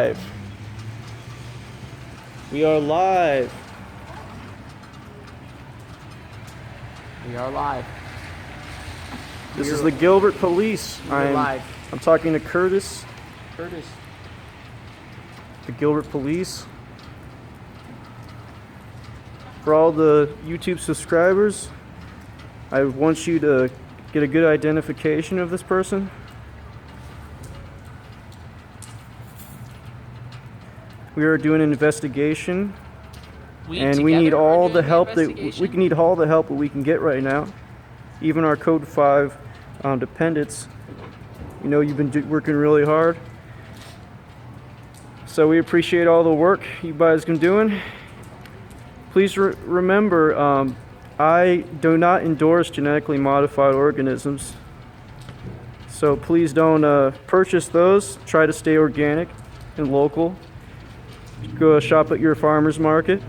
live. We are live. We are live. This is the Gilbert Police. We're live. I'm talking to Curtis, Curtis. the Gilbert Police. For all the YouTube subscribers, I want you to get a good identification of this person. We are doing an investigation, and we need all the help that we can get right now. Even our Code 5 dependents. You know you've been working really hard, so we appreciate all the work you guys been doing. Please remember, I do not endorse genetically modified organisms, so please don't purchase those. Try to stay organic and local. Go shop at your farmer's market.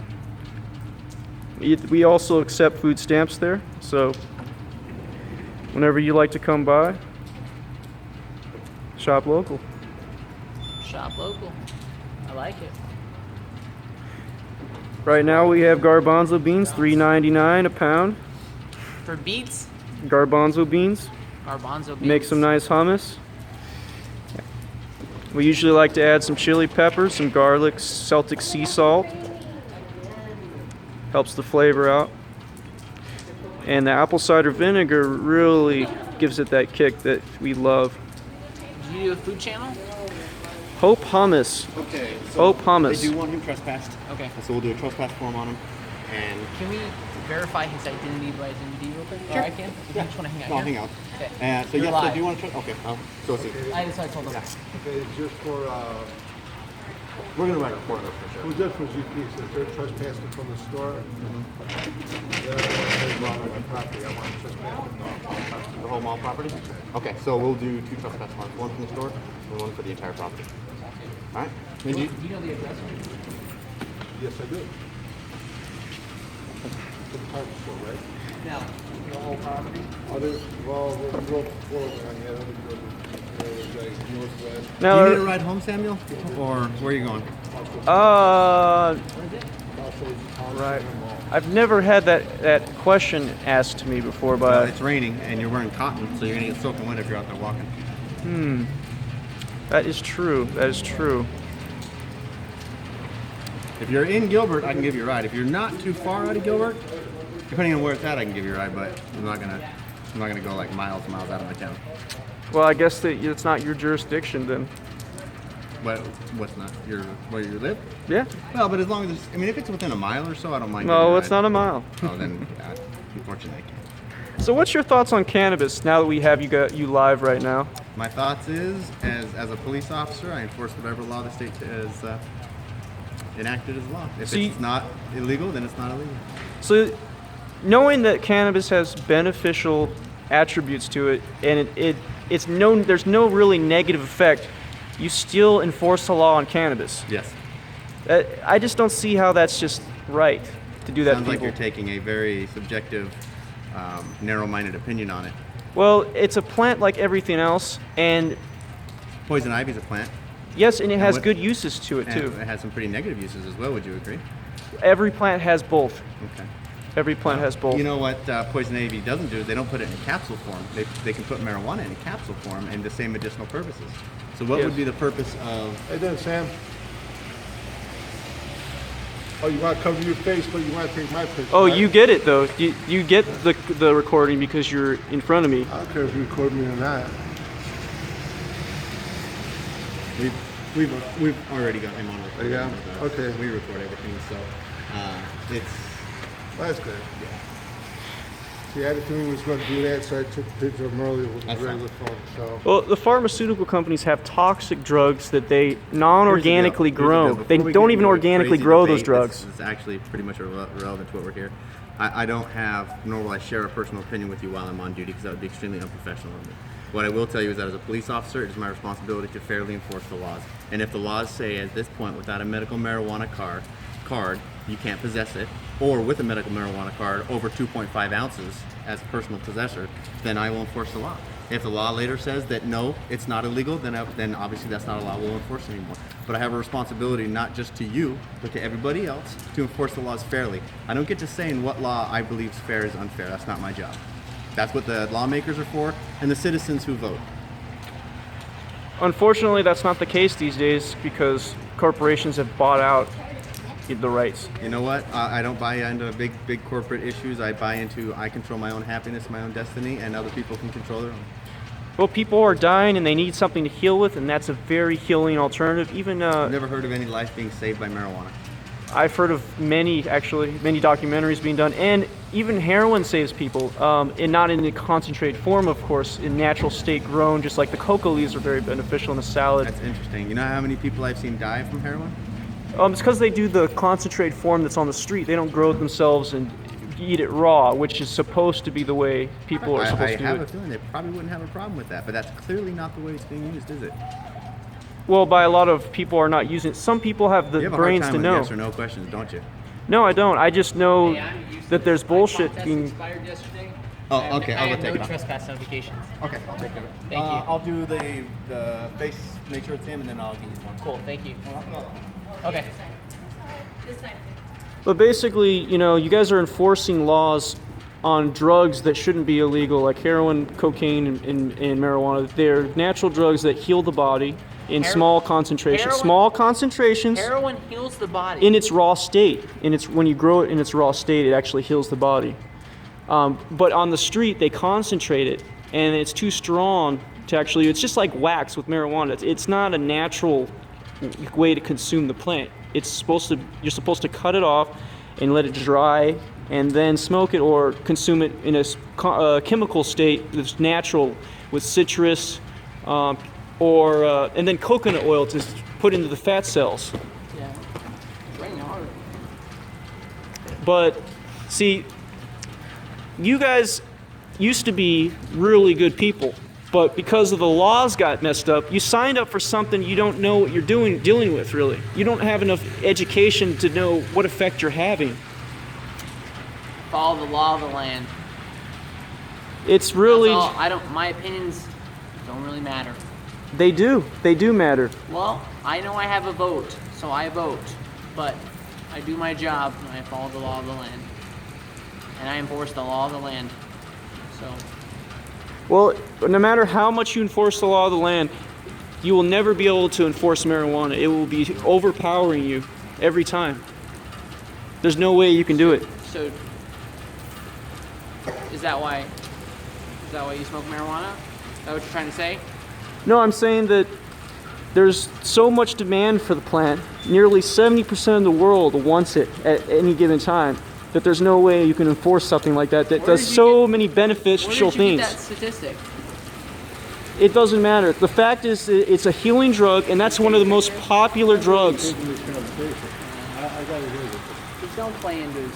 We also accept food stamps there, so whenever you like to come by, shop local. Shop local. I like it. Right now we have garbanzo beans, $3.99 a pound. For beets? Garbanzo beans. Garbanzo beans. Make some nice hummus. We usually like to add some chili peppers, some garlic, Celtic sea salt. Helps the flavor out. And the apple cider vinegar really gives it that kick that we love. Do you do a food channel? Hope Hummus. Okay. So Hope Hummus. They do want him trespassed. Okay. So we'll do a trespass form on him. And Can we verify his identity by identity real quick? Sure. I can? Yeah. You just want to hang out no, here? hang out. Okay. So You're yes, live. so do you want to Okay. So see. I told them. Okay, just for, We're gonna write a report on this for sure. just for GPs, if they're trespassing from the store, then I don't want to take on my property, I want to trespass from the The whole mall property? Okay, so we'll do 2 trespass warrants, one from the store and one for the entire property. All right? Do you know the address? Yes, I do. The department store, right? No. The whole property? Others, well, we wrote forward on the other building, like northwest. Do Now, you need a ride home, Samuel? Or where are you going? right. I've never had that question asked to me before, Well, but it's raining and you're wearing cotton, so you're gonna get soaking wet if you're out there walking. that is true. That is true. If you're in Gilbert, I can give you a ride. If you're not too far out of Gilbert, depending on where it's at, I can give you a ride, but I'm not gonna go like miles and miles out of my town. Well, I guess that it's not your jurisdiction then. But what's not where you live? Yeah. Well, but as long as if it's within a mile or so, I don't mind. No, giving it's a ride. not a mile. Oh, then unfortunately, I can't. So, what's your thoughts on cannabis now that we have you live right now? My thoughts is, as a police officer, I enforce whatever law the state has enacted as law. If So it's not illegal, then it's not illegal. So, knowing that cannabis has beneficial attributes to it, and there's no really negative effect, you still enforce the law on cannabis. Yes. I just don't see how that's just right to do that. Sounds to like people. you're taking a very subjective, narrow-minded opinion on it. Well, it's a plant like everything else, and Poison ivy is a plant. yes, and it has what- good uses to it And too. it has some pretty negative uses as well. Would you agree? Every plant has both. Okay. Every plant has both. You know what poison ivy doesn't do? They don't put it in capsule form. They can put marijuana in capsule form and the same medicinal purposes. So what Yes. would be the purpose of? Hey there, Sam. Oh, you want to cover your face, but you want to take my picture? Oh, right? you get it though. You get the recording because you're in front of me. I don't care if you record me or not. We've already got him on recording. Yeah? Okay. We record everything, so it's. Well, that's good. See, I didn't think he was going to do that, so I took a picture of him earlier with a That's regular phone. So, Well, the pharmaceutical companies have toxic drugs that they non-organically Here's the deal. grow. Before They we don't get even into a organically crazy grow debate, those drugs. This is actually pretty much irrelevant to what we're here. I don't have, nor will I share a personal opinion with you while I'm on duty because that would be extremely unprofessional of me. What I will tell you is that as a police officer, it is my responsibility to fairly enforce the laws. And if the laws say at this point, without a medical marijuana card, you can't possess it, or with a medical marijuana card over 2.5 ounces as a personal possessor, then I will enforce the law. If the law later says that no, it's not illegal, then obviously that's not a law we'll enforce anymore. But I have a responsibility not just to you, but to everybody else to enforce the laws fairly. I don't get to say in what law I believe is fair is unfair. That's not my job. That's what the lawmakers are for and the citizens who vote. Unfortunately, that's not the case these days because corporations have bought out the rights. You know what? I don't buy into big corporate issues. I buy into I control my own happiness, my own destiny, and other people can control their own. Well, people are dying and they need something to heal with, and that's a very healing alternative. Even I've never heard of any life being saved by marijuana. I've heard of many documentaries being done, and even heroin saves people, and not in a concentrated form, of course, in natural state grown, just like the coca leaves are very beneficial in a salad. That's interesting. You know how many people I've seen die from heroin? It's because they do the concentrated form that's on the street. They don't grow it themselves and eat it raw, which is supposed to be the way people are supposed to do it. I have a feeling they probably wouldn't have a problem with that, but that's clearly not the way it's being used, is it? Well, by a lot of people are not using it. Some people have the You have a brains hard to time know. with yes or no questions, don't you? No, I don't. I just know Hey, I'm used to that there's this. bullshit My test being. expired yesterday. Oh, I have- okay, I I'll go have take no it off. trespass notifications. Okay, I'll take care of it. Thank you. I'll do the face, make sure it's him, and then I'll give you one. Cool. Thank you. Okay. But basically, you guys are enforcing laws on drugs that shouldn't be illegal, like heroin, cocaine, and marijuana. They're natural drugs that heal the body in small concentrations. heroin- Small concentrations Heroin heals the body. in its raw state. When you grow it in its raw state, it actually heals the body. But on the street, they concentrate it, and it's too strong to actually. It's just like wax with marijuana. It's not a natural way to consume the plant. You're supposed to cut it off and let it dry and then smoke it or consume it in a chemical state that's natural with citrus and then coconut oil to put into the fat cells. Yeah. Right now. But see, you guys used to be really good people, but because of the laws got messed up, you signed up for something you don't know what you're dealing with, really. You don't have enough education to know what effect you're having. Follow the law of the land. It's really, That's all. My opinions don't really matter. they do matter. Well, I know I have a vote, so I vote. But I do my job and I follow the law of the land. And I enforce the law of the land. So, Well, no matter how much you enforce the law of the land, you will never be able to enforce marijuana. It will be overpowering you every time. There's no way you can do it. so is that why you smoke marijuana? Is that what you're trying to say? No, I'm saying that there's so much demand for the plant. Nearly 70% of the world wants it at any given time. That there's no way you can enforce something like that Where does did you so get- many Where beneficial did you get things. that statistic? It doesn't matter. The fact is, it's a healing drug, and that's one of the most popular drugs. Taking this conversation. I gotta hear this. Just don't play into this.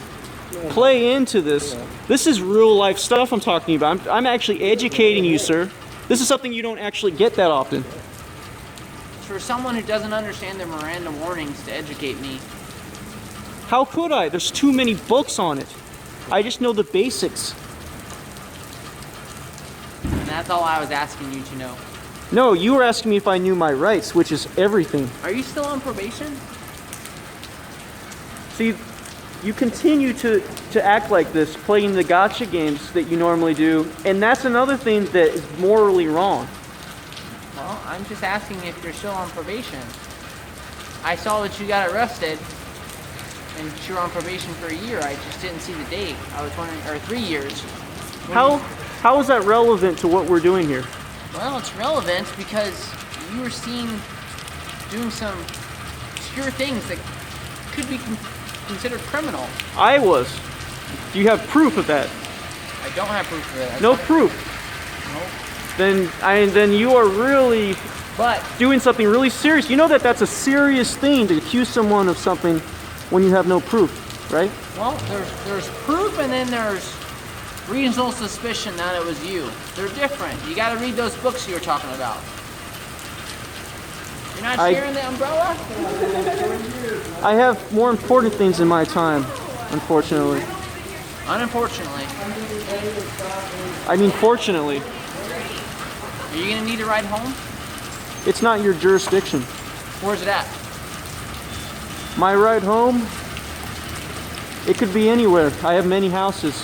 Play into this. This is real life stuff I'm talking about. I'm actually educating you, sir. This is something you don't actually get that often. For someone who doesn't understand the Miranda warnings to educate me, How could I? There's too many books on it. I just know the basics. and that's all I was asking you to know. No, you were asking me if I knew my rights, which is everything. Are you still on probation? See, you continue to act like this, playing the gotcha games that you normally do, and that's another thing that is morally wrong. Well, I'm just asking if you're still on probation. I saw that you got arrested and you were on probation for a year. I just didn't see the date. I was wondering, or 3 years. How is that relevant to what we're doing here? Well, it's relevant because you were seen doing some obscure things that could be considered criminal. I was. Do you have proof of that? I don't have proof of it. No proof. Nope. Then you are really But doing something really serious. You know that that's a serious thing to accuse someone of something when you have no proof, right? well, there's proof, and then there's reasonable suspicion that it was you. They're different. You got to read those books you were talking about. You're not sharing the umbrella? I have more important things in my time, unfortunately. Unfortunately. I mean, fortunately. Are you gonna need a ride home? It's not your jurisdiction. Where's it at? My ride home, it could be anywhere. I have many houses.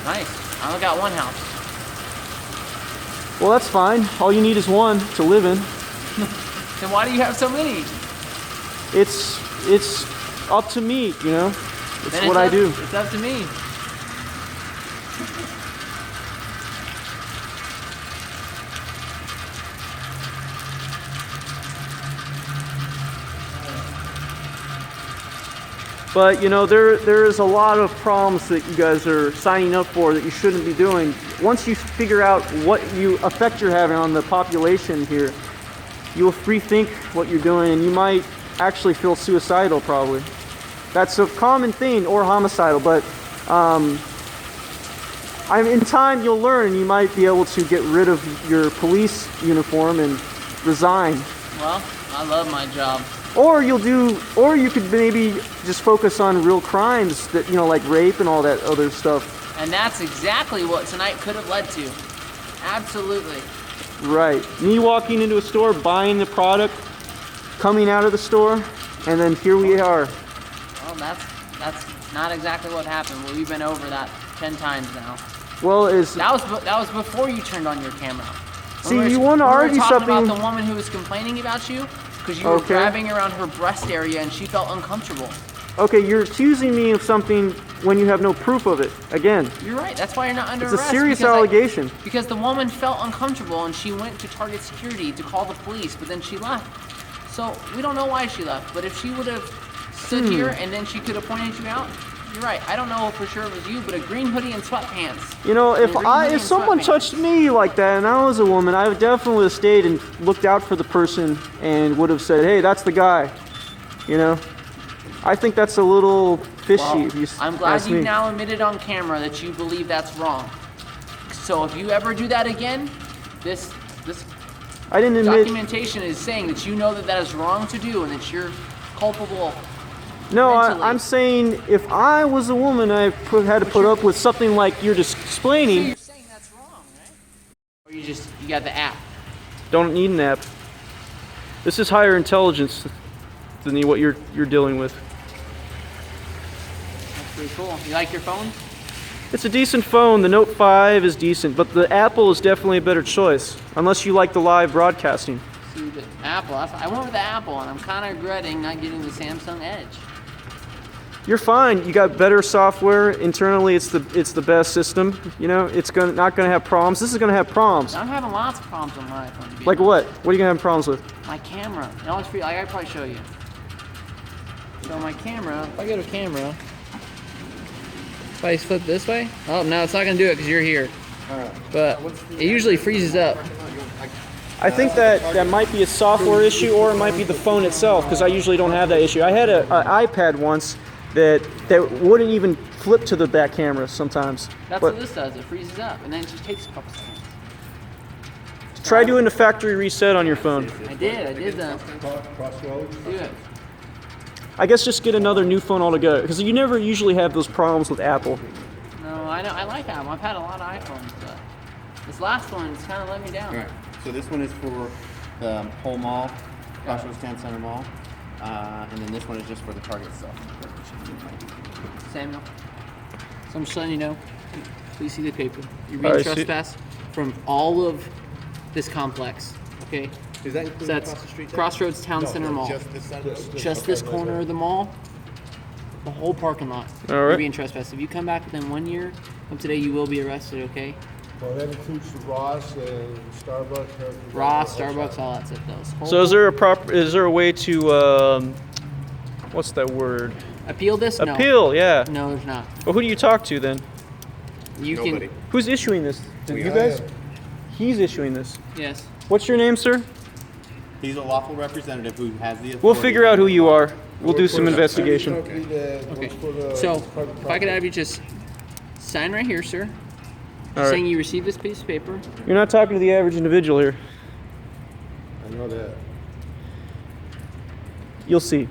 Nice. I only got one house. Well, that's fine. All you need is one to live in. Then why do you have so many? It's up to me, you know? It's Then what I up- do. It's up to me. But you know, there is a lot of problems that you guys are signing up for that you shouldn't be doing. Once you figure out what effect you're having on the population here, you will rethink what you're doing, and you might actually feel suicidal probably. That's a common thing, or homicidal, but in time you'll learn, and you might be able to get rid of your police uniform and resign. Well, I love my job. Or you could maybe just focus on real crimes that, you know, like rape and all that other stuff. And that's exactly what tonight could have led to. Absolutely. Right. Me walking into a store, buying the product, coming out of the store, and then here we are. Well, that's not exactly what happened. Well, we've been over that 10 times now. Well, That was before you turned on your camera. See, you want to argue We were talking something. about the woman who was complaining about you because you were Okay. grabbing around her breast area and she felt uncomfortable. Okay, you're accusing me of something when you have no proof of it. Again, You're right. That's why you're not under it's a arrest. serious because allegation. because the woman felt uncomfortable and she went to Target Security to call the police, but then she left. So we don't know why she left. But if she would have stood here and then she could have pointed you out, you're right. I don't know for sure it was you, but a green hoodie and sweatpants. You know, And a green hoodie if and someone sweatpants. touched me like that and I was a woman, I would definitely have stayed and looked out for the person and would have said, "Hey, that's the guy." You know, I think that's a little fishy. Well, if you I'm glad ask you've me. now admitted on camera that you believe that's wrong. So if you ever do that again, this I didn't admit. documentation is saying that you know that that is wrong to do and that you're culpable. No, mentally. I'm saying if I was a woman, I had to put up with something like you're just So explaining. you're saying that's wrong, right? Or you got the app. Don't need an app. This is higher intelligence than what you're dealing with. That's pretty cool. You like your phone? It's a decent phone. The Note 5 is decent, but the Apple is definitely a better choice, unless you like the live broadcasting. See the Apple. I went with the Apple, and I'm kind of regretting not getting the Samsung Edge. You're fine. You got better software internally. It's the best system. You know, it's not gonna have problems. This is gonna have problems. I'm having lots of problems on my iPhone. to be Like honest. what? What are you gonna have problems with? My camera. It always feel like I probably show you. So my camera. If I go to camera, if I flip this way. Oh no, it's not gonna do it because you're here. But it usually freezes up. I think that might be a software issue, or it might be the phone itself, because I usually don't have that issue. I had an iPad once that wouldn't even flip to the back camera sometimes. That's But what this does. It freezes up, and then it just takes a couple seconds. try doing a factory reset on your phone. I did the Crossroads. do it. I guess just get another new phone altogether, because you never usually have those problems with Apple. No, I know. I like Apple. I've had a lot of iPhones, but this last one's kind of let me down. All right. So this one is for the whole mall, Crossroads Town Center Mall, and then this one is just for the Target itself. Samuel. So I'm just letting you know. Please see the paper. You're being I see. trespassed from all of this complex. Okay. Is that So that's Crossroads Town Center Mall. Just this corner of the mall, the whole parking lot. All You're right. being trespassed. If you come back within 1 year from today, you will be arrested. Okay. Well, that includes the Ross and Starbucks. everything. Ross, Starbucks, all that stuff. Those. So is there a way to what's that word? Appeal this? No. Appeal, yeah. No, there's not. Well, who do you talk to then? You Nobody. can. Who's issuing this? You I guys? am. He's issuing this. Yes. What's your name, sir? He's a lawful representative who has the authority. We'll figure out who you are. We'll do We're some for the- investigation. Okay. Okay. So, if I could have you just sign right here, sir, All saying right. you received this piece of paper. You're not talking to the average individual here. I know that. You'll see.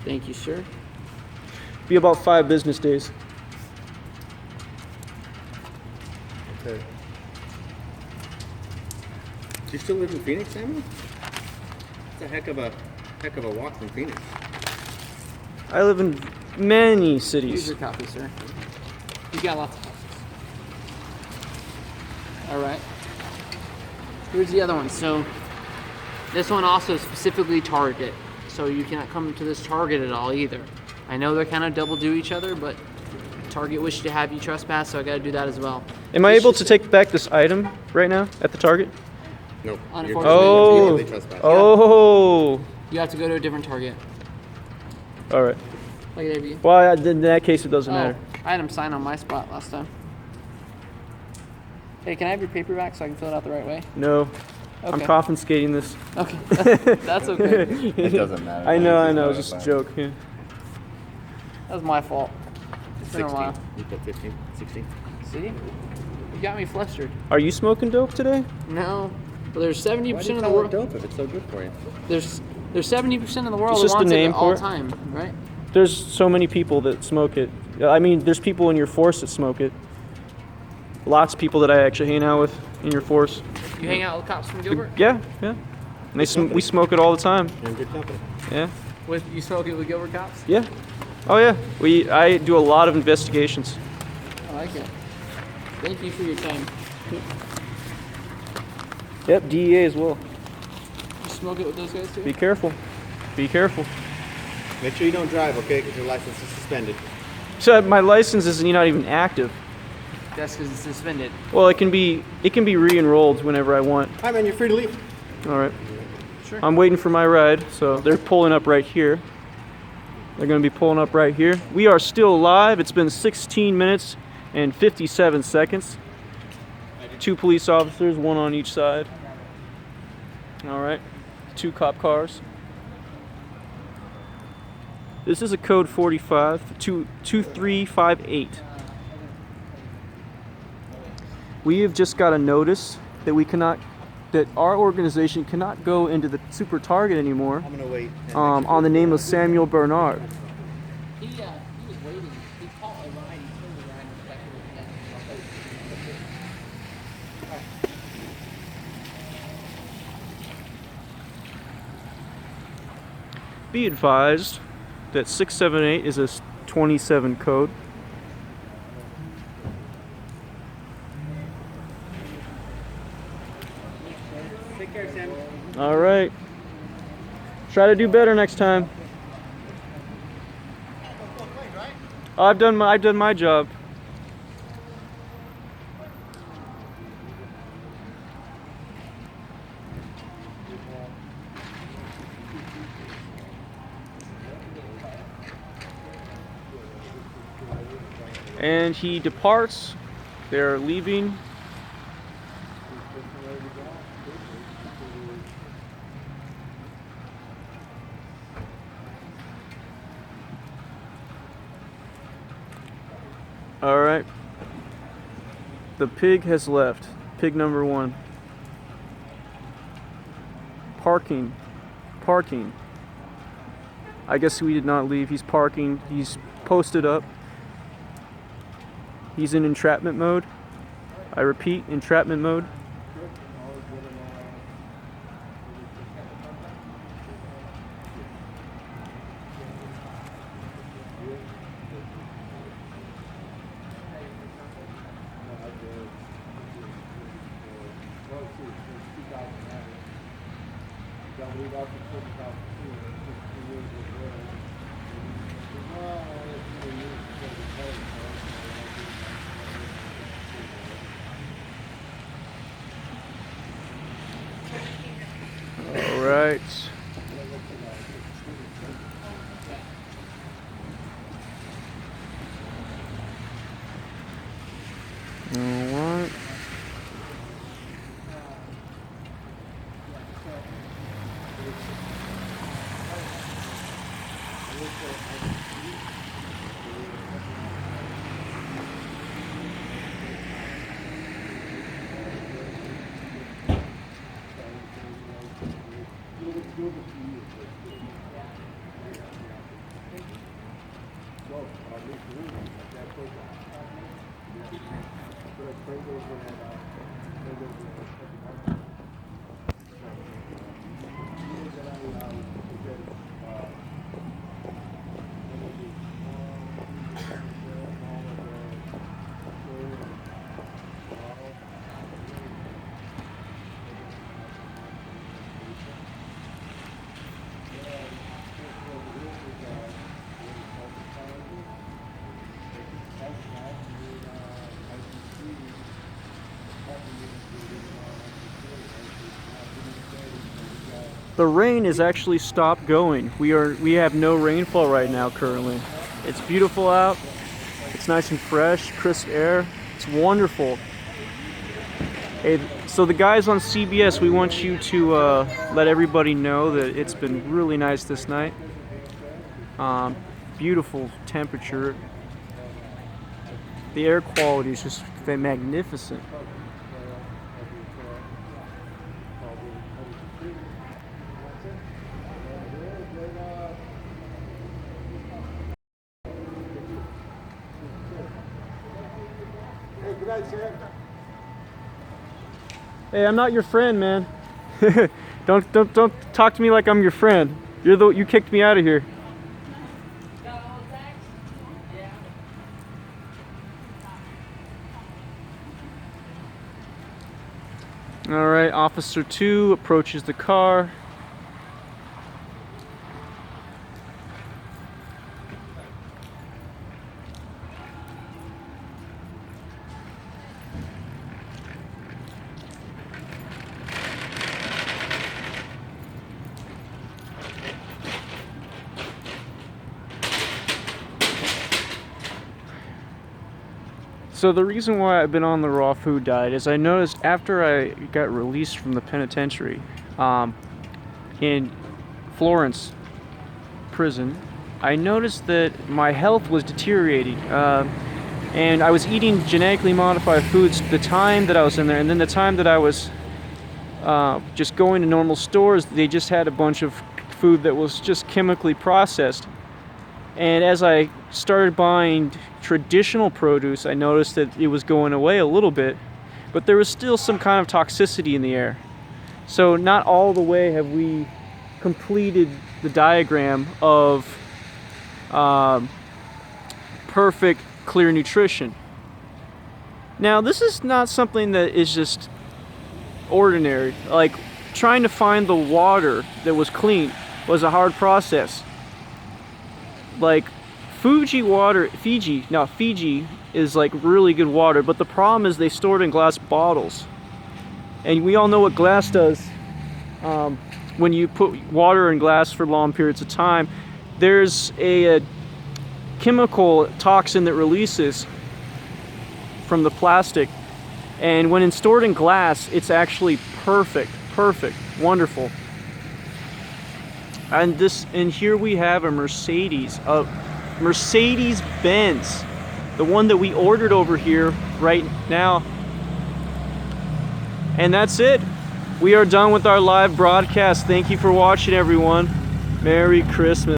Thank you, sir. Be about 5 business days. Okay. Do you still live in Phoenix, Samuel? It's a heck of a walk from Phoenix. I live in many Here's cities. your copy, sir. You got lots of copies. All right. Here's the other one. So this one also specifically Target. So you cannot come to this Target at all either. I know they're kind of double do each other, but Target wished to have you trespass, so I got to do that as well. Am I It's able just- to take back this item right now at the Target? Nope. Unfortunately, Oh. You're trespassing. Oh. You have to go to a different Target. All right. Like there you. Well, in that case, it doesn't matter. I had him sign on my spot last time. Hey, can I have your paper back so I can fill it out the right way? No. I'm Okay. confiscating this. Okay, that's okay. It doesn't matter. I know. It's just a joke. Yeah. That was my fault. It's been a 16. while. You put 15, 16. See? You got me flustered. Are you smoking dope today? No. Well, there's 70% Why do you of the call it world. dope if it's so good for you? There's 70% of the world It's that just the wants it name at all for it. time, right? There's so many people that smoke it. I mean, there's people in your force that smoke it. Lots of people that I actually hang out with in your force. You hang out with cops from Gilbert? Yeah. And we smoke it all the time. You're in good company. Yeah. You smoke it with Gilbert cops? Yeah. Oh yeah. I do a lot of investigations. I like it. Thank you for your time. Yep. DEA as well. You smoke it with those guys too? Be careful. Be careful. Make sure you don't drive, okay? Because your license is suspended. So my license is not even active. That's because it's suspended. Well, it can be re-enrolled whenever I want. Hi, man. You're free to leave. All right. Sure. I'm waiting for my ride, so they're pulling up right here. They're going to be pulling up right here. We are still live. It's been 16 minutes and 57 seconds. 2 police officers, 1 on each side. All right. 2 cop cars. This is a code 45 2358. We have just got a notice that our organization cannot go into the Super Target anymore I'm going to wait. on the name of Samuel Barnard. He was waiting. He caught a ride. He told the ride Be advised that 678 is a 27 code. Take care, Sam. All right. Try to do better next time. I've done my job. And he departs. They're leaving. All right. The pig has left. Pig number 1. Parking. I guess we did not leave. He's parking. He's posted up. He's in entrapment mode. I repeat, entrapment mode. All right. All right. The rain has actually stopped going. We have no rainfall right now currently. It's beautiful out. It's nice and fresh, crisp air. It's wonderful. Hey, so the guys on CBS, we want you to let everybody know that it's been really nice this night. Beautiful temperature. The air quality is just magnificent. Hey, good night, Sam. Hey, I'm not your friend, man. don't talk to me like I'm your friend. You kicked me out of here. All right, Officer 2 approaches the car. So the reason why I've been on the raw food diet is I noticed after I got released from the penitentiary in Florence prison, I noticed that my health was deteriorating, and I was eating genetically modified foods the time that I was in there, and then the time that I was just going to normal stores, they just had a bunch of food that was just chemically processed. And as I started buying traditional produce, I noticed that it was going away a little bit, but there was still some kind of toxicity in the air. So not all the way have we completed the diagram of perfect, clear nutrition. Now, this is not something that is just ordinary. Like, trying to find the water that was clean was a hard process. Like, Fiji is like really good water, but the problem is they store it in glass bottles. And we all know what glass does when you put water in glass for long periods of time. There's a chemical toxin that releases from the plastic, and when it's stored in glass, it's actually perfect, wonderful. And here we have a Mercedes Benz, the one that we ordered over here right now. And that's it. We are done with our live broadcast. Thank you for watching, everyone. Merry Christmas.